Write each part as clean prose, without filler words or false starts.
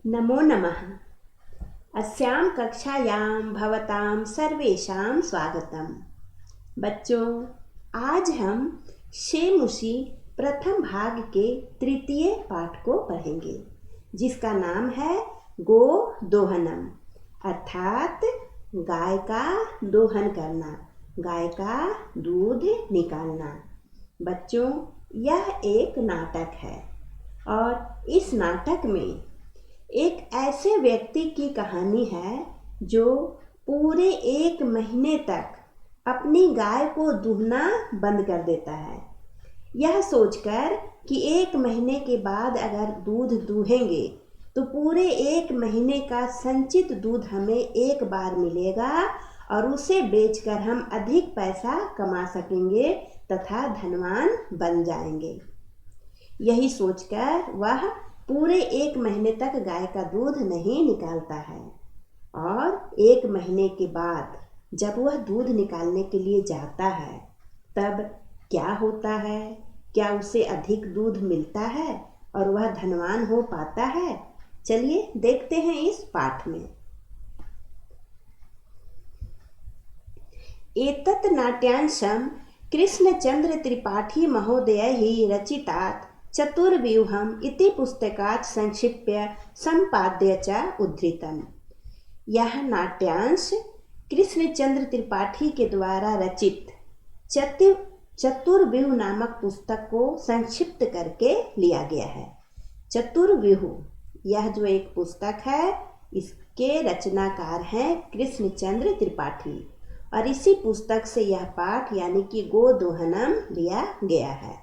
नमो नमः। अस्यां कक्षायां भवतां सर्वेषां स्वागतम्। बच्चों, आज हम शेमुशी प्रथम भाग के तृतीय पाठ को पढ़ेंगे, जिसका नाम है गो दोहनम, अर्थात गाय का दोहन करना, गाय का दूध निकालना। बच्चों, यह एक नाटक है और इस नाटक में एक ऐसे व्यक्ति की कहानी है जो पूरे 1 महीने तक अपनी गाय को दूहना बंद कर देता है, यह सोचकर कि 1 महीने के बाद अगर दूध दूहेंगे तो पूरे 1 महीने का संचित दूध हमें एक बार मिलेगा और उसे बेचकर हम अधिक पैसा कमा सकेंगे तथा धनवान बन जाएंगे। यही सोचकर वह पूरे 1 महीने तक गाय का दूध नहीं निकालता है और 1 महीने के बाद जब वह दूध निकालने के लिए जाता है तब क्या होता है? क्या उसे अधिक दूध मिलता है और वह धनवान हो पाता है? चलिए देखते हैं इस पाठ में। एतत् नाट्यांशं कृष्णचंद्र त्रिपाठी महोदयैः रचितात् चतुर्व्यूहम् इति पुस्तकात् संक्षिप्य संपाद्य च उद्धृतम्। यह नाट्यांश कृष्णचंद्र त्रिपाठी के द्वारा रचित चतुर्व्यूह नामक पुस्तक को संक्षिप्त करके लिया गया है। चतुर्व्यूह यह जो एक पुस्तक है, इसके रचनाकार हैं कृष्णचंद्र त्रिपाठी और इसी पुस्तक से यह पाठ यानी कि गो दोहनम लिया गया है।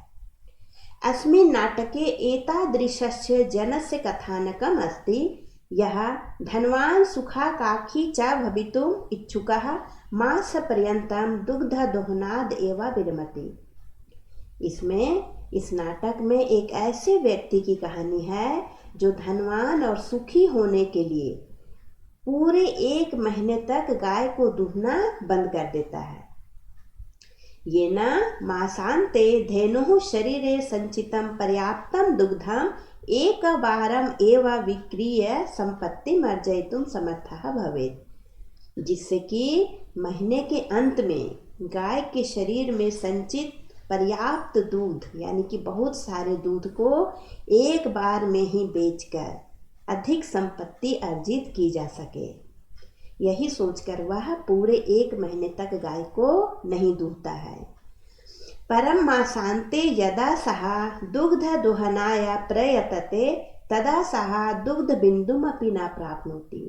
अस्मिन् नाटके एतादृशस्य जनस्य कथानकम् अस्ति यः धनवान् सुखाकांक्षी च भवितुम् इच्छुकः मासपर्यन्तं दुग्धदोहनाद् एव विरमति। इस नाटक में एक ऐसे व्यक्ति की कहानी है जो धनवान और सुखी होने के लिए पूरे 1 महीने तक गाय को दूहना बंद कर देता है। ये न मासान्ते धेनुः शरीरे संचितं पर्याप्तं दुग्धम् एकवारम् एव विक्रीय संपत्तिम् अर्जयितुं समर्थः भवेत्, जिससे कि महीने के अंत में गाय के शरीर में संचित पर्याप्त दूध यानी कि बहुत सारे दूध को एक बार में ही बेचकर अधिक संपत्ति अर्जित की जा सके। यही सोचकर वह पूरे 1 महीने तक गाय को नहीं दूहता है। परम मासान्ते यदा सः दुग्धदोहनाय प्रयतते तदा सः दुग्धबिन्दुमपि न प्राप्नोति।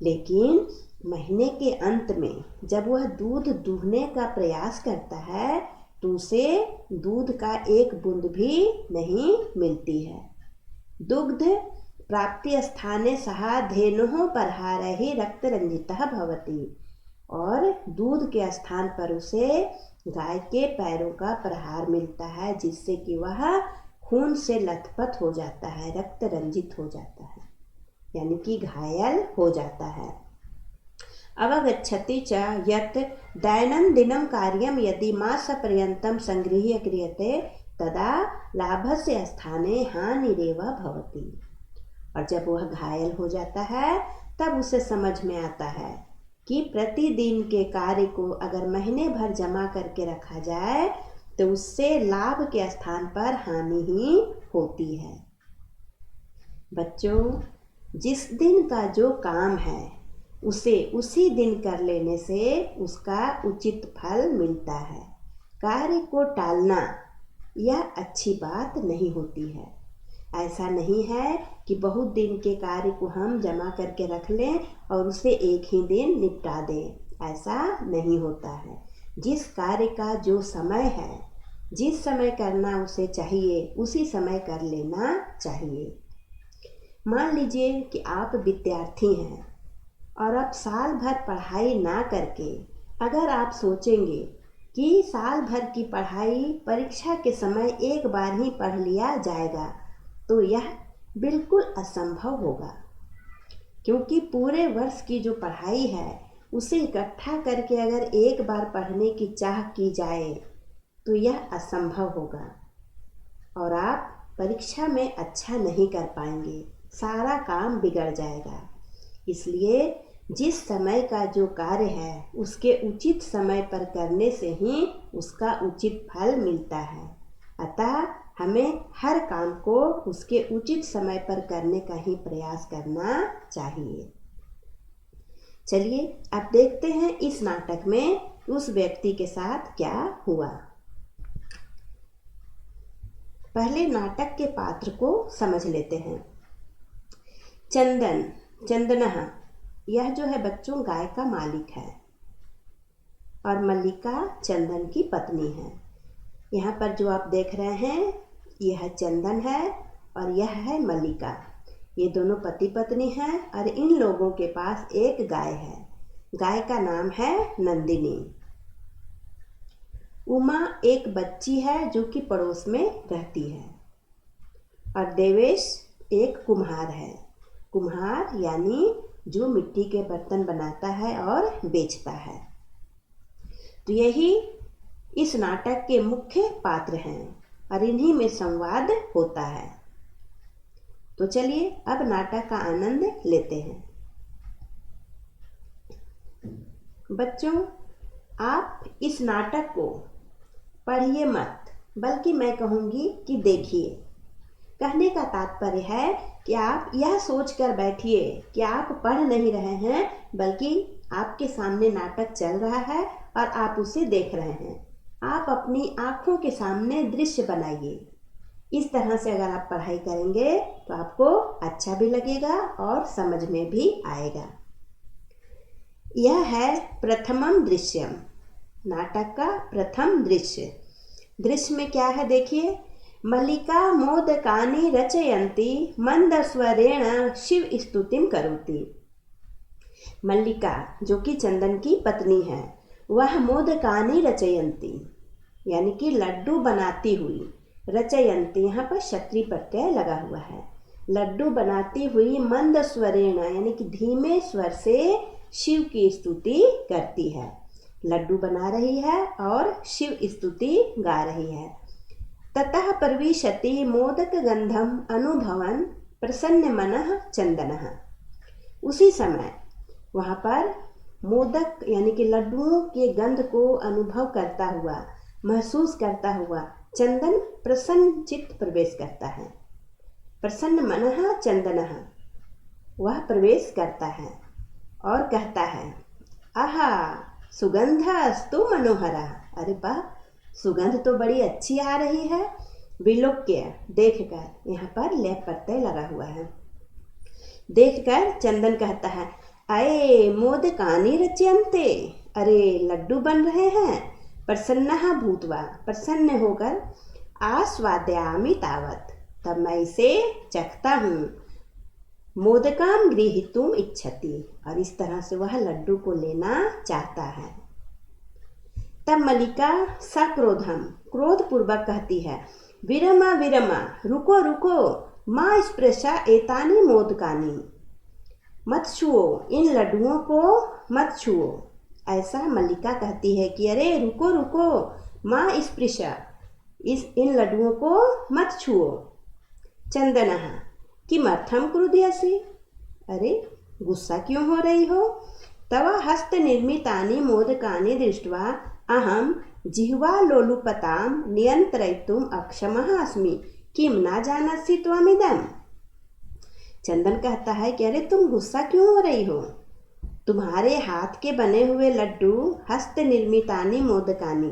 लेकिन महीने के अंत में जब वह दूध दूहने का प्रयास करता है तो उसे दूध का एक बूंद भी नहीं मिलती है। दुग्ध प्राप्ति स्थाने सः धेनुः प्रहारैः रक्तरंजितः भवति और दूध के स्थान पर उसे गाय के पैरों का प्रहार मिलता है, जिससे कि वह खून से लथपथ हो जाता है, रक्त रंजित हो जाता है यानी कि घायल हो जाता है। अवगच्छति च यत् दैनन्दिनं कार्यं यदि मासपर्यन्तं संगृह्य क्रियते तदा लाभस्य स्थाने हानिरेव भवति। और जब वह घायल हो जाता है तब उसे समझ में आता है कि प्रतिदिन के कार्य को अगर महीने भर जमा करके रखा जाए तो उससे लाभ के स्थान पर हानि ही होती है। बच्चों, जिस दिन का जो काम है उसे उसी दिन कर लेने से उसका उचित फल मिलता है। कार्य को टालना यह अच्छी बात नहीं होती है। ऐसा नहीं है कि बहुत दिन के कार्य को हम जमा करके रख लें और उसे एक ही दिन निपटा दें, ऐसा नहीं होता है। जिस कार्य का जो समय है, जिस समय करना उसे चाहिए उसी समय कर लेना चाहिए। मान लीजिए कि आप विद्यार्थी हैं और अब साल भर पढ़ाई ना करके अगर आप सोचेंगे कि साल भर की पढ़ाई परीक्षा के समय एक बार ही पढ़ लिया जाएगा तो यह बिल्कुल असंभव होगा, क्योंकि पूरे वर्ष की जो पढ़ाई है उसे इकट्ठा करके अगर एक बार पढ़ने की चाह की जाए तो यह असंभव होगा और आप परीक्षा में अच्छा नहीं कर पाएंगे। सारा काम बिगड़ जाएगा। इसलिए जिस समय का जो कार्य है उसके उचित समय पर करने से ही उसका उचित फल मिलता है। अतः हमें हर काम को उसके उचित समय पर करने का ही प्रयास करना चाहिए। चलिए अब देखते हैं इस नाटक में उस व्यक्ति के साथ क्या हुआ। पहले नाटक के पात्र को समझ लेते हैं। चंदन, चंदनः, यह जो है बच्चों गाय का मालिक है और मल्लिका चंदन की पत्नी है। यहाँ पर जो आप देख रहे हैं यह चंदन है और यह है मल्लिका। ये दोनों पति पत्नी हैं और इन लोगों के पास एक गाय है। गाय का नाम है नंदिनी। उमा एक बच्ची है जो कि पड़ोस में रहती है और देवेश एक कुम्हार है। कुम्हार यानी जो मिट्टी के बर्तन बनाता है और बेचता है। तो यही इस नाटक के मुख्य पात्र हैं और इन्हीं में संवाद होता है। तो चलिए अब नाटक का आनंद लेते हैं। बच्चों, आप इस नाटक को पढ़िए मत, बल्कि मैं कहूँगी कि देखिए। कहने का तात्पर्य है कि आप यह सोच कर बैठिए कि आप पढ़ नहीं रहे हैं, बल्कि आपके सामने नाटक चल रहा है और आप उसे देख रहे हैं। आप अपनी आँखों के सामने दृश्य बनाइए। इस तरह से अगर आप पढ़ाई करेंगे तो आपको अच्छा भी लगेगा और समझ में भी आएगा। यह है प्रथमम दृश्यम, नाटक का प्रथम दृश्य। दृश्य में क्या है देखिए। मल्लिका मोदकानि रचयन्ति मंदस्वरेण शिव स्तुतिम करोति। मल्लिका जो कि चंदन की पत्नी है, वह मोदकानि रचयन्ति यानी कि लड्डू बनाती हुई, रचयन्ति यहाँ पर क्षत्रिय प्रत्यय लगा हुआ है, लड्डू बनाती हुई मंद स्वरेण यानी कि धीमे स्वर से शिव की स्तुति करती है। लड्डू बना रही है और शिव स्तुति गा रही है। ततः प्रविशति मोदक गंधम अनुभवन प्रसन्न मनः चंदनः। उसी समय वहाँ पर मोदक यानी कि लड्डुओं के गंध को अनुभव करता हुआ, महसूस करता हुआ चंदन प्रसन्न चित्त प्रवेश करता है। प्रसन्न मनः चंदनः, वह प्रवेश करता है और कहता है आहा सुगंधस्तु मनोहरा। अरे वाह, सुगंध तो बड़ी अच्छी आ रही है। विलोक्य देखकर, यहाँ पर लेप प्रत्यय लगा हुआ है। देखकर चंदन कहता है अये मोदकानि रच्यन्ते, अरे लड्डू बन रहे हैं। प्रसन्नः भूत्वा, प्रसन्न होकर आस्वादयामि तावत्, तब मैं इसे चखता हूँ। मोदकाम गृहीतुम इच्छति, और इस तरह से वह लड्डू को लेना चाहता है। तब मल्लिका सक्रोधम, क्रोध पूर्वक कहती है विरमा विरमा, रुको रुको, माँ स्पृशा एतानी मोदकानी, मत छुओ, इन लड्डुओं को मत छुओ। ऐसा मल्लिका कहती है कि अरे रुको रुको, माँ स्पृशा, इन लड्डुओं को मत छुओ। चंदनः किमर्थम क्रुध्यसि, अरे गुस्सा क्यों हो रही हो। तव हस्त निर्मितानि मोदकानि दृष्ट्वा अहम जिह्वा लोलुपतां नियंत्रयितुम अक्षमः अस्मि, किम न जानसि त्वमिदम्। चंदन कहता है कि अरे तुम गुस्सा क्यों हो रही हो। तुम्हारे हाथ के बने हुए लड्डू, हस्त निर्मितानि मोदकानि,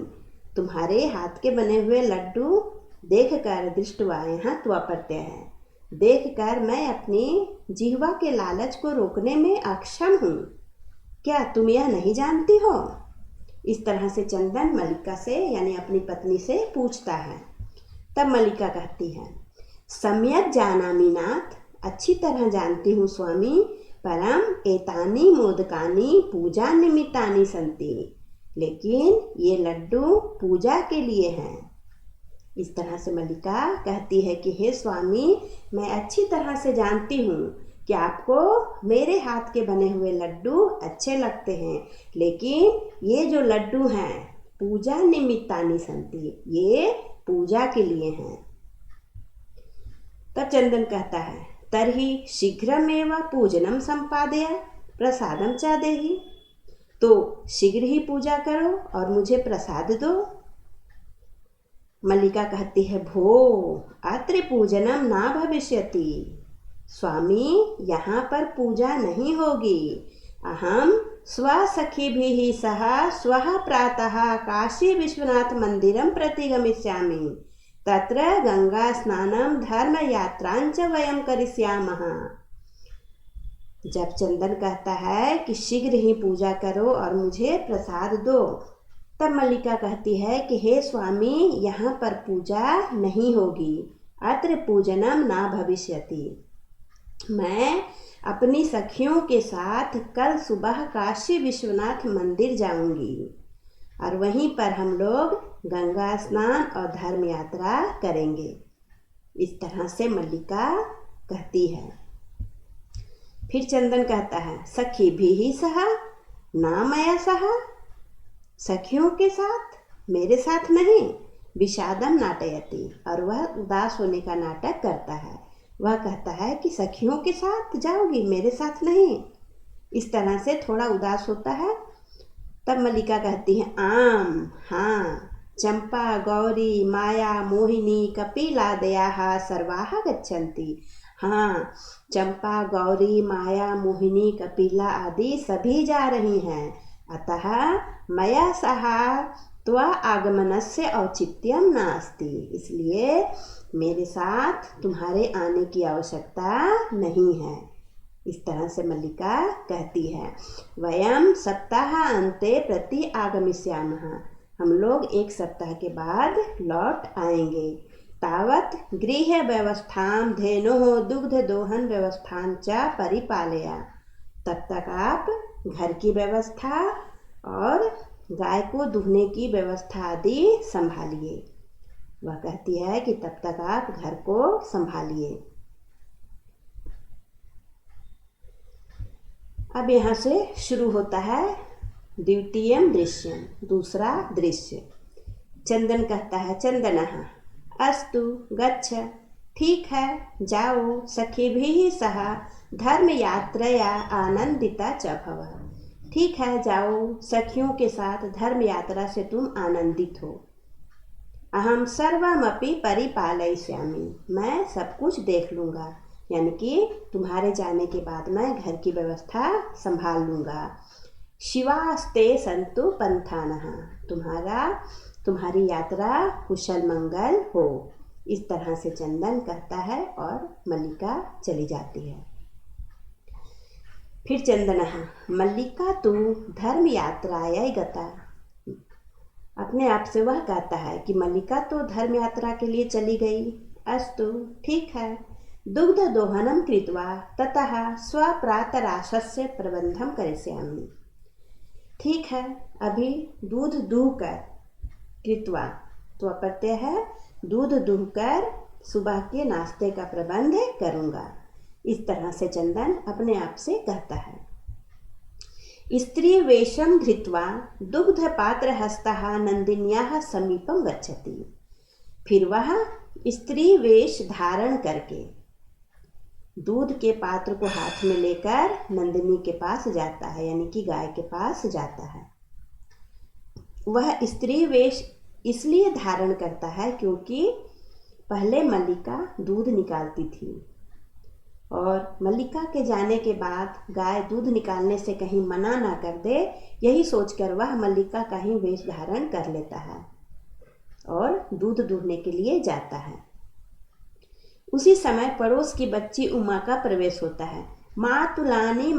तुम्हारे हाथ के बने हुए लड्डू देखकर, दृष्टवा यहाँ त्वा प्रत्यय है, देखकर मैं अपनी जिह्वा के लालच को रोकने में अक्षम हूँ। क्या तुम यह नहीं जानती हो। इस तरह से चंदन मल्लिका से यानी अपनी पत्नी से पूछता है। तब मल्लिका कहती है सम्यक जानामि नाथ, अच्छी तरह जानती हूँ स्वामी, परम एतानि मोदकानि पूजा निमित्तानि सन्ति, लेकिन ये लड्डू पूजा के लिए हैं। इस तरह से मल्लिका कहती है कि हे स्वामी, मैं अच्छी तरह से जानती हूँ कि आपको मेरे हाथ के बने हुए लड्डू अच्छे लगते हैं, लेकिन ये जो लड्डू हैं पूजा निमित्तानि सन्ति, ये पूजा के लिए हैं। तब चंदन कहता है तर्हि शीघ्रमेव पूजनम संपादय प्रसादम च देहि। तो शीघ्र ही पूजा करो और मुझे प्रसाद दो। मल्लिका कहती है, भो अत्र पूजनम ना भविष्यति। स्वामी, यहाँ पर पूजा नहीं होगी। अहम स्वसखीभिः सह श्वः प्रातः काशी विश्वनाथ मंदिरं प्रति गमिष्यामि। तत्र गंगा स्नानं धर्म यात्रांच वयं करिष्यामः। जब चंदन कहता है कि शीघ्र ही पूजा करो और मुझे प्रसाद दो, तब मल्लिका कहती है कि हे स्वामी, यहाँ पर पूजा नहीं होगी। अत्र पूजनम ना भविष्यति। मैं अपनी सखियों के साथ कल सुबह काशी विश्वनाथ मंदिर जाऊंगी और वहीं पर हम लोग गंगा स्नान और धर्म यात्रा करेंगे। इस तरह से मल्लिका कहती है। फिर चंदन कहता है, सखी भी सह ना मया सह। सखियों के साथ, मेरे साथ नहीं। विषादम नाटयति, और वह उदास होने का नाटक करता है। वह कहता है कि सखियों के साथ जाओगी, मेरे साथ नहीं। इस तरह से थोड़ा उदास होता है। तब मल्लिका कहती है, आम हाँ, चंपा गौरी माया मोहिनी कपिलादयाः सर्वाः गच्छन्ति। हाँ, चंपा गौरी माया मोहिनी कपिला आदि सभी जा रही हैं। अतः मया सह त्वा आगमनस्य औचित्यम नास्ति। इसलिए मेरे साथ तुम्हारे आने की आवश्यकता नहीं है। इस तरह से मल्लिका कहती है। वयम सप्ताह अंते प्रति आगमिष्यामः। हम लोग एक सप्ताह के बाद लौट आएंगे। तावत गृह व्यवस्थां धेनोः दुग्ध दोहन व्यवस्थां च परिपालया। तब तक आप घर की व्यवस्था और गाय को दूहने की व्यवस्था आदि संभालिए। वह कहती है कि तब तक आप घर को संभालिए। अब यहाँ से शुरू होता है द्वितीयम दृश्यम, दूसरा दृश्य। चंदन कहता है, चंदनः अस्तु गच्छ। ठीक है, जाओ, सखीभिः सह धर्म यात्रया आनंदिता च भव। ठीक है, जाओ, सखियों के साथ धर्म यात्रा से तुम आनंदित हो। अहम सर्वमपि परिपालयिष्यामि। मैं सब कुछ देख लूँगा, यानी कि तुम्हारे जाने के बाद मैं घर की व्यवस्था संभाल लूँगा। शिवास्ते संतु पंथानः। तुम्हारी यात्रा कुशल मंगल हो। इस तरह से चंदन कहता है और मल्लिका चली जाती है। फिर चंदनः मल्लिका तु धर्म यात्रायै गता। अपने आप से वह कहता है कि मल्लिका तो धर्म यात्रा के लिए चली गई। अस्तु, ठीक है। दुग्ध दोहनम कृत्वा ततः स्वप्रातराशस्य प्रबंधम करिष्यामि। ठीक है, अभी दूध दूहकर, कृत्वा तो प्रत्यय है, दूध दूहकर सुबह के नाश्ते का प्रबंध करूँगा। इस तरह से चंदन अपने आप से कहता है। स्त्री वेशम धृत्वा दुग्ध पात्र हस्तः नंदिन्याः समीपम गच्छति। फिर वह स्त्री वेश धारण करके दूध के पात्र को हाथ में लेकर नंदिनी के पास जाता है, यानी कि गाय के पास जाता है। वह स्त्री वेश इसलिए धारण करता है क्योंकि पहले मल्लिका दूध निकालती थी और मल्लिका के जाने के बाद गाय दूध निकालने से कहीं मना ना कर दे, यही सोचकर वह मल्लिका का ही वेश धारण कर लेता है और दूध दूहने के लिए जाता है। उसी समय पड़ोस की बच्ची उमा का प्रवेश होता है। माँ तुलानी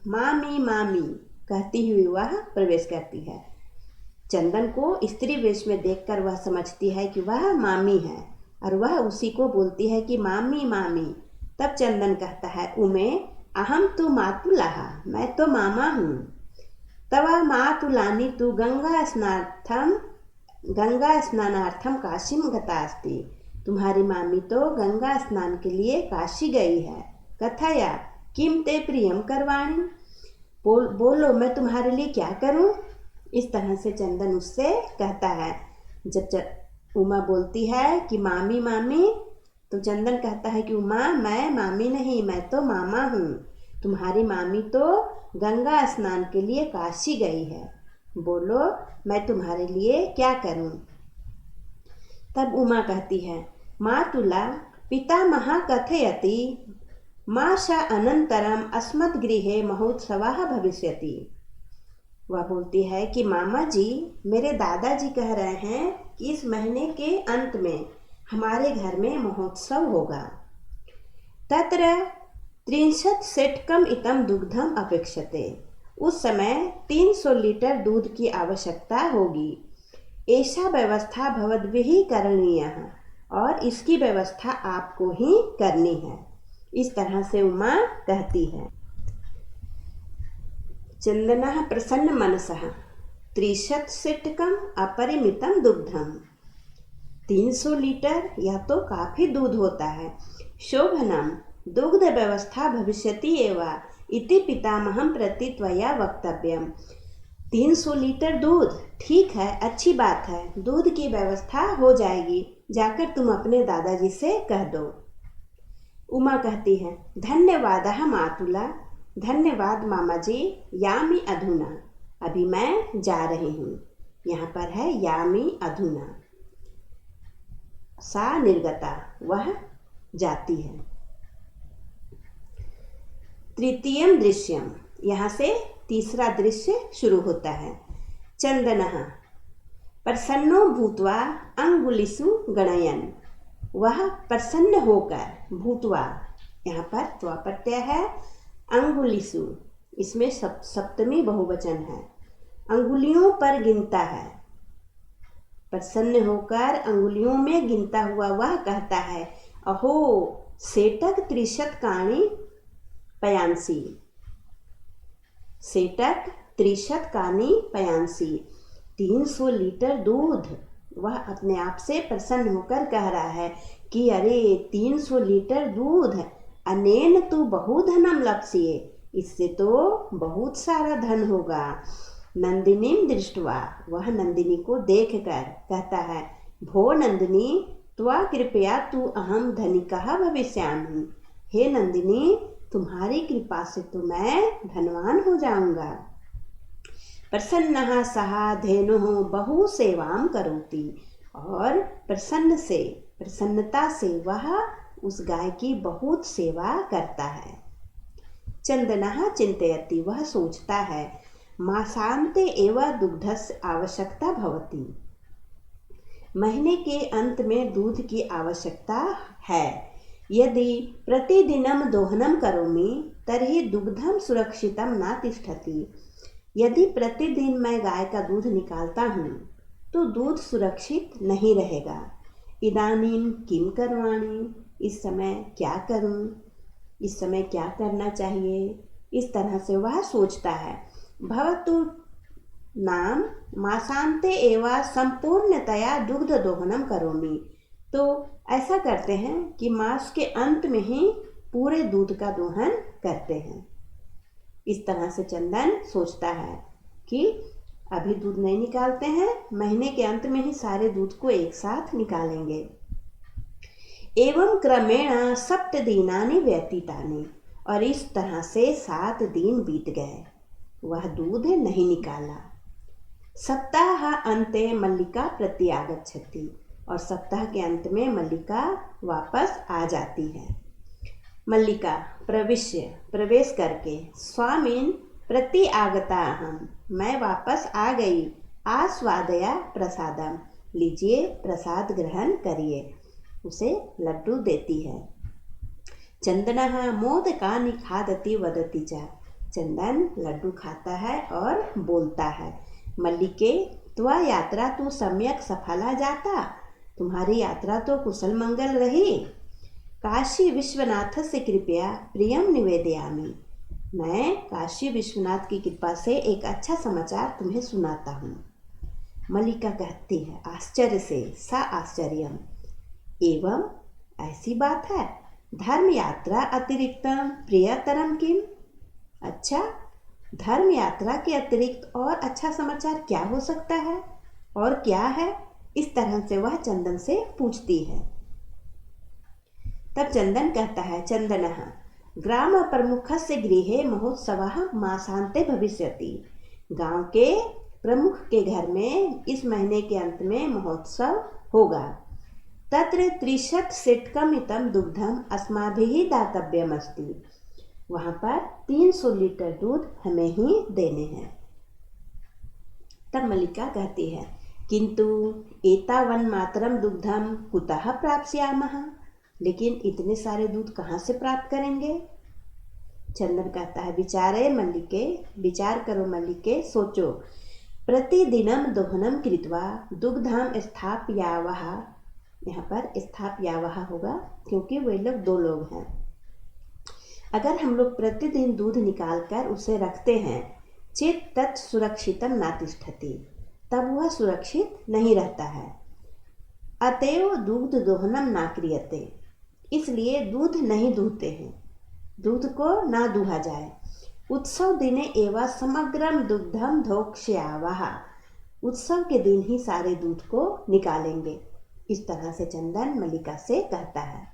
मामी मामी कहती हुई वह प्रवेश करती है। चंदन को स्त्री वेश में देखकर वह समझती है कि वह मामी है और वह उसी को बोलती है कि मामी मामी। तब चंदन कहता है, उमे अहम तु मातुलः। मैं तो मामा हूँ। तव मातुलानी तु गंगा स्नानार्थम काशीम गता अस्ति। तुम्हारी मामी तो गंगा स्नान के लिए काशी गई है। कथया किम ते प्रियम करवाणी। बोलो मैं तुम्हारे लिए क्या करूं। इस तरह से चंदन उससे कहता है। जब उमा बोलती है कि मामी मामी, तो चंदन कहता है कि उमा, मैं मामी नहीं, मैं तो मामा हूँ। तुम्हारी मामी तो गंगा स्नान के लिए काशी गई है। बोलो मैं तुम्हारे लिए क्या करूँ। तब उमा कहती है, मातुला पितामहः कथयति मास अनंतरम अस्मद्गृहे महोत्सवः भविष्यति। वह बोलती है कि मामा जी, मेरे दादाजी कह रहे हैं कि इस महीने के अंत में हमारे घर में महोत्सव होगा। तत्र 30 सेटकम इतम दुग्धम अपेक्षते। उस समय 300 लीटर दूध की आवश्यकता होगी। ऐसा व्यवस्था भवद्भिः करणीयः, और इसकी व्यवस्था आपको ही करनी है। इस तरह से उमा कहती है। चंदनः प्रसन्न मनसः 30 सेटकम अपरिमितम दुग्धम। 300 लीटर, यह तो काफ़ी दूध होता है। शोभनम दुग्ध व्यवस्था भविष्यति एव इति पितामहं प्रति त्वया वक्तव्यम। 300 लीटर दूध, ठीक है, अच्छी बात है, दूध की व्यवस्था हो जाएगी, जाकर तुम अपने दादाजी से कह दो। उमा कहती है, धन्यवादः मातुला, धन्यवाद मामा जी, यामि अधुना, अभी मैं जा रही हूँ। यहाँ पर है यामि अधुना, सा निर्गता, वह जाती है। तृतीयम दृश्यम, यहाँ से तीसरा दृश्य शुरू होता है। चंदनः प्रसन्नो भूत्वा अंगुलिषु गणयन्। वह प्रसन्न होकर, भूत्वा यहाँ पर त्वा प्रत्यय है, अंगुलिषु इसमें सप्तमी बहुवचन है, अंगुलियों पर गिनता है। प्रसन्न होकर अंगुलियों में गिनता हुआ वह कहता है, अहो सेटक 30 पयांसी। सेटक 30 पयांसी, 300 लीटर दूध। वह अपने आप से प्रसन्न होकर कह रहा है कि अरे 300 लीटर दूध, अनेन तु बहुधनम लप्स्ये, इससे तो बहुत सारा धन होगा। नंदिनीम दृष्ट्वा, वह नंदिनी को देखकर कहता है, भो नंदिनी त्वा कृपया तु अहम धनिकः भविष्यामि। हे नंदिनी, तुम्हारी कृपा से तो मैं धनवान हो जाऊंगा। प्रसन्नः सः धेनुः बहु सेवां करोति। और प्रसन्नता से वह उस गाय की बहुत सेवा करता है। चंदनः चिंतयति, वह सोचता है, मासान्ते एव दुग्धस्य आवश्यकता भवति। महीने के अंत में दूध की आवश्यकता है। यदि प्रतिदिनं दोहनं करोमि तर्हि दुग्धं सुरक्षितं न तिष्ठति। यदि प्रतिदिन मैं गाय का दूध निकालता हूँ तो दूध सुरक्षित नहीं रहेगा। इदानीं किं करवाणि, इस समय क्या करूँ, इस समय क्या करना चाहिए, इस तरह से वह सोचता है। भवतु नाम मासान्ते एवं संपूर्णतया दुग्ध दोहनम करोमि। तो ऐसा करते हैं कि मास के अंत में ही पूरे दूध का दोहन करते हैं। इस तरह से चंदन सोचता है कि अभी दूध नहीं निकालते हैं, महीने के अंत में ही सारे दूध को एक साथ निकालेंगे। एवं क्रमेण 7 दिनानि व्यतीतानि, और इस तरह से 7 दिन बीत गए, वह दूध नहीं निकाला। सप्ताह अंते मल्लिका प्रत्यागच्छति, और सप्ताह के अंत में मल्लिका वापस आ जाती है। मल्लिका प्रवेश करके, स्वामीन प्रति आगता अहम, मैं वापस आ गई। आस्वादया प्रसादम, लीजिए प्रसाद ग्रहण करिए, उसे लड्डू देती है। चंदनः मोदकानि खादति वदति च, चंदन लड्डू खाता है और बोलता है, मल्लिके त्वा यात्रा तो सम्यक सफला जाता, तुम्हारी यात्रा तो कुशल मंगल रही। काशी विश्वनाथ से कृपया प्रियम निवेदयामि, मैं काशी विश्वनाथ की कृपा से एक अच्छा समाचार तुम्हें सुनाता हूँ। मल्लिका कहती है आश्चर्य से, सा आश्चर्यम, एवं ऐसी बात है, धर्म यात्रा अतिरिक्तम प्रियतरम किम। अच्छा, धर्म यात्रा के अतिरिक्त और अच्छा समाचार क्या हो सकता है, और क्या है? इस तरह से वह चंदन से पूछती है। तब चंदन कहता है, चंदनः ग्राम प्रमुखस्य गृहे महोत्सवः मासान्ते भविष्यति। गांव के प्रमुख के घर में इस महीने के अंत में महोत्सव होगा। तत्र 30 सेटकम इतम दुग्धम अस्माभिः दातव्यमस्ति। वहाँ पर 300 लीटर दूध हमें ही देने हैं। तब मल्लिका कहती है, किंतु एतावन मातरम दुग्धम कुतः प्राप्स्यामः। लेकिन इतने सारे दूध कहाँ से प्राप्त करेंगे? चंदन कहता है, विचार करो मल्लिके, सोचो। प्रतिदिनम दोहनम कृत्वा दुग्धम स्थापयावः। यहाँ पर स्थापयावः होगा क्योंकि वे लोग 2 लोग हैं। अगर हम लोग प्रतिदिन दूध निकाल कर उसे रखते हैं, चेत तत् सुरक्षितम नातिष्ठति, तब वह सुरक्षित नहीं रहता है। अतएव दूध दोहनम ना क्रियते, इसलिए दूध नहीं दूहते हैं, दूध को ना दूहा जाए। उत्सव दिने एवं समग्रम दुग्धम धोक्ष्यावः। उत्सव के दिन ही सारे दूध को निकालेंगे। इस तरह से चंदन मल्लिका से कहता है।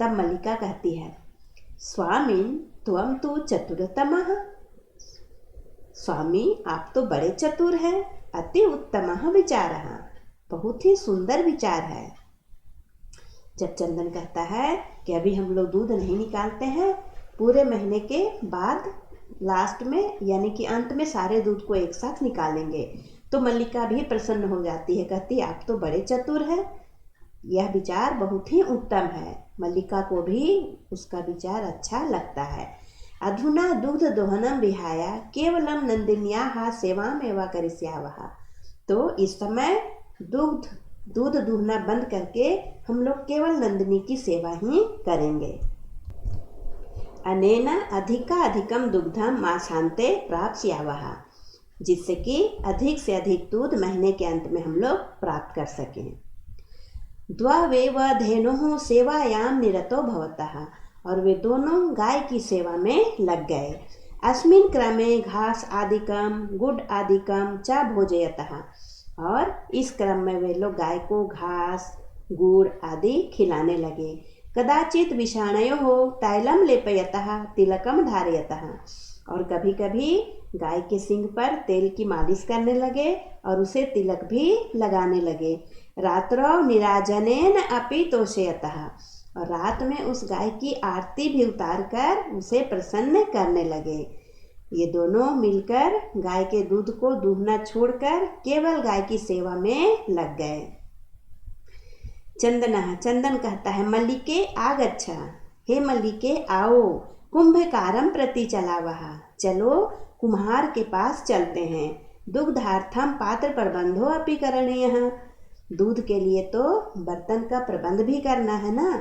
तब मल्लिका कहती है, स्वामिन् त्वं तु चतुरतमः। स्वामी, आप तो बड़े चतुर हैं। अति उत्तमः विचारः, बहुत ही सुंदर विचार है। जब चंदन कहता है कि अभी हम लोग दूध नहीं निकालते हैं, पूरे महीने के बाद लास्ट में यानी कि अंत में सारे दूध को एक साथ निकालेंगे, तो मल्लिका भी प्रसन्न हो जाती है, कहती आप तो बड़े चतुर हैं, यह विचार बहुत ही उत्तम है। मल्लिका को भी उसका विचार अच्छा लगता है। अधुना दुग्ध दोहनम विहाय केवलम नंदिन्याः सेवामेव करिष्यावः। तो इस समय दूध दूहना बंद करके हम लोग केवल नंदिनी की सेवा ही करेंगे। अनेन अधिकाधिकम दुग्धम मासान्ते प्राप्स्यावः, जिससे कि अधिक से अधिक दूध महीने के अंत में हम लोग प्राप्त कर सकें। द्वावेव धेनुः सेवायां निरतो भवतः, और वे दोनों गाय की सेवा में लग गए। अस्मिन् क्रमे घास आदिकम गुड़ आदिकम च भोजयतः, और इस क्रम में वे लोग गाय को घास गुड़ आदि खिलाने लगे। कदाचित विषाणयोः तैलम लेपयतः तिलकम धारयतः, और कभी कभी गाय के सींग पर तेल की मालिश करने लगे और उसे तिलक भी लगाने लगे। रात्रौ निराजनेन अपि तोषयतः, और रात में उस गाय की आरती भी उतार कर उसे प्रसन्न करने लगे। ये दोनों मिलकर गाय के दूध को दूहना छोड़कर केवल गाय की सेवा में लग गए। चंदन कहता है, मल्लिके आगच्छ, हे मल्लिके आओ, कुंभकारम प्रति चलावः। चलो कुम्हार के पास चलते हैं। दुग्धार्थम पात्र प्रबंधो अपि करणीयः। दूध के लिए तो बर्तन का प्रबंध भी करना है ना,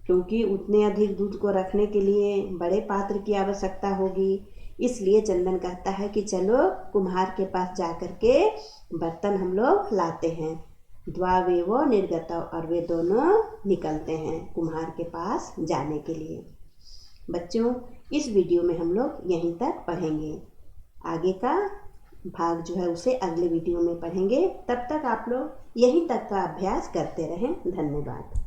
क्योंकि उतने अधिक दूध को रखने के लिए बड़े पात्र की आवश्यकता होगी। इसलिए चंदन कहता है कि चलो कुम्हार के पास जाकर के बर्तन हम लोग लाते हैं। द्वावेवो निर्गतौ, और वे दोनों निकलते हैं कुम्हार के पास जाने के लिए। बच्चों, इस वीडियो में हम लोग यहीं तक पढ़ेंगे। आगे का भाग जो है उसे अगले वीडियो में पढ़ेंगे। तब तक आप लोग यहीं तक का अभ्यास करते रहें। धन्यवाद।